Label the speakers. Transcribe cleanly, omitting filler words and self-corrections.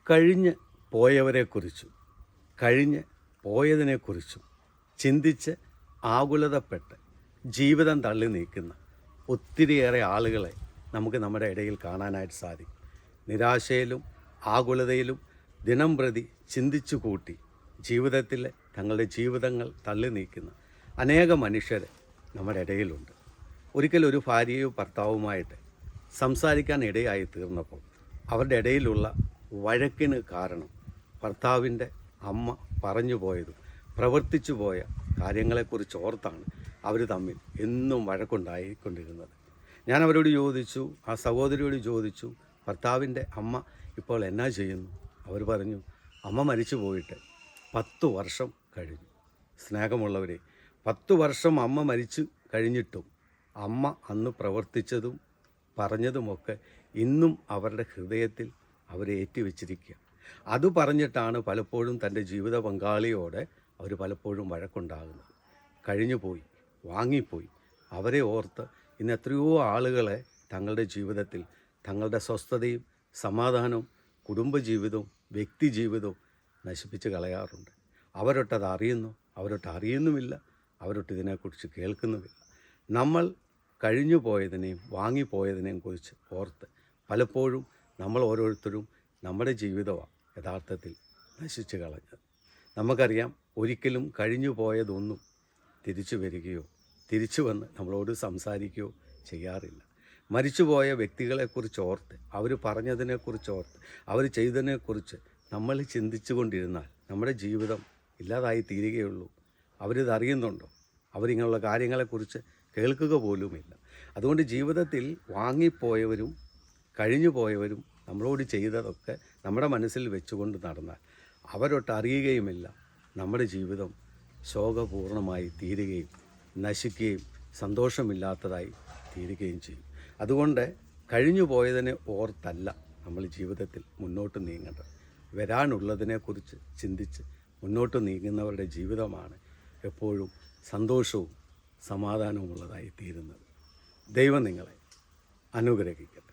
Speaker 1: കഴിഞ്ഞ് പോയവരെക്കുറിച്ചും കഴിഞ്ഞ് പോയതിനെക്കുറിച്ചും ചിന്തിച്ച് ആകുലതപ്പെട്ട് ജീവിതം തള്ളി നീക്കുന്ന ഒത്തിരിയേറെ ആളുകളെ നമുക്ക് നമ്മുടെ ഇടയിൽ കാണാനായിട്ട് സാധിക്കും. നിരാശയിലും ആകുലതയിലും ദിനം പ്രതി ചിന്തിച്ചു കൂട്ടി ജീവിതത്തിൽ തങ്ങളുടെ ജീവിതങ്ങൾ തള്ളി നീക്കുന്ന അനേക മനുഷ്യർ നമ്മുടെ ഇടയിലുണ്ട്. ഒരിക്കലൊരു ഭാര്യയോ ഭർത്താവുമായിട്ട് സംസാരിക്കാൻ ഇടയായി തീർന്നപ്പോൾ അവരുടെ ഇടയിലുള്ള വഴക്കിന് കാരണം ഭർത്താവിൻ്റെ അമ്മ പറഞ്ഞു പോയതും പ്രവർത്തിച്ചു പോയ കാര്യങ്ങളെക്കുറിച്ച് ഓർത്താണ് അവർ തമ്മിൽ എന്നും വഴക്കുണ്ടായിക്കൊണ്ടിരുന്നത്. ഞാൻ അവരോട് ചോദിച്ചു, ആ സഹോദരിയോട് ചോദിച്ചു, ഭർത്താവിൻ്റെ അമ്മ ഇപ്പോൾ എന്നാ ചെയ്യുന്നു? അവർ പറഞ്ഞു, അമ്മ മരിച്ചു പോയിട്ട് 10 വർഷം കഴിഞ്ഞു. സ്നേഹമുള്ളവരെ, 10 വർഷം അമ്മ മരിച്ചു കഴിഞ്ഞിട്ടും അമ്മ അന്ന് പ്രവർത്തിച്ചതും പറഞ്ഞതുമൊക്കെ ഇന്നും അവരുടെ ഹൃദയത്തിൽ അവരെ ഏറ്റിവെച്ചിരിക്കുക. അത് പറഞ്ഞിട്ടാണ് പലപ്പോഴും തൻ്റെ ജീവിത പങ്കാളിയോടെ അവർ പലപ്പോഴും വഴക്കുണ്ടാകുന്നത്. കഴിഞ്ഞുപോയി, വാങ്ങിപ്പോയി. അവരെ ഓർത്ത് ഇന്ന് എത്രയോ ആളുകളെ തങ്ങളുടെ ജീവിതത്തിൽ തങ്ങളുടെ സ്വസ്ഥതയും സമാധാനവും കുടുംബജീവിതവും വ്യക്തി ജീവിതവും നശിപ്പിച്ച് കളയാറുണ്ട്. അവരൊട്ടത് അറിയുന്നു, അവരൊട്ട് അറിയുന്നുമില്ല, അവരൊട്ട് ഇതിനെക്കുറിച്ച് കേൾക്കുന്നുമില്ല. നമ്മൾ കഴിഞ്ഞു പോയതിനെയും വാങ്ങിപ്പോയതിനെയും കുറിച്ച് ഓർത്ത് പലപ്പോഴും നമ്മൾ ഓരോരുത്തരും നമ്മുടെ ജീവിതമാണ് യഥാർത്ഥത്തിൽ നശിച്ചു കളഞ്ഞത്. നമുക്കറിയാം, ഒരിക്കലും കഴിഞ്ഞു പോയതൊന്നും തിരിച്ചു വരികയോ തിരിച്ചു വന്ന് നമ്മളോട് സംസാരിക്കുകയോ ചെയ്യാറില്ല. മരിച്ചുപോയ വ്യക്തികളെക്കുറിച്ച് ഓർത്ത്, അവർ പറഞ്ഞതിനെക്കുറിച്ച് ഓർത്ത്, അവർ ചെയ്തതിനെക്കുറിച്ച് നമ്മൾ ചിന്തിച്ചു കൊണ്ടിരുന്നാൽ നമ്മുടെ ജീവിതം ഇല്ലാതായി തീരുകയുള്ളൂ. അവരിതറിയുന്നുണ്ടോ? അവരിങ്ങനെയുള്ള കാര്യങ്ങളെക്കുറിച്ച് കേൾക്കുക പോലുമില്ല. അതുകൊണ്ട് ജീവിതത്തിൽ വാങ്ങിപ്പോയവരും കഴിഞ്ഞു പോയവരും നമ്മളോട് ചെയ്തതൊക്കെ നമ്മുടെ മനസ്സിൽ വെച്ചുകൊണ്ട് നടന്നാൽ അവരൊട്ട് അറിയുകയുമില്ല. നമ്മുടെ ജീവിതം ശോകപൂർണമായി തീരുകയും നശിക്കുകയും സന്തോഷമില്ലാത്തതായി തീരുകയും ചെയ്യും. അതുകൊണ്ട് കഴിഞ്ഞു പോയതിനെ ഓർത്തല്ല നമ്മൾ ജീവിതത്തിൽ മുന്നോട്ട് നീങ്ങേണ്ടത്. വരാനുള്ളതിനെക്കുറിച്ച് ചിന്തിച്ച് മുന്നോട്ട് നീങ്ങുന്നവരുടെ ജീവിതമാണ് എപ്പോഴും സന്തോഷവും സമാധാനവുമുള്ളതായി തീരുന്നത്. ദൈവം നിങ്ങളെ അനുഗ്രഹിക്കട്ടെ.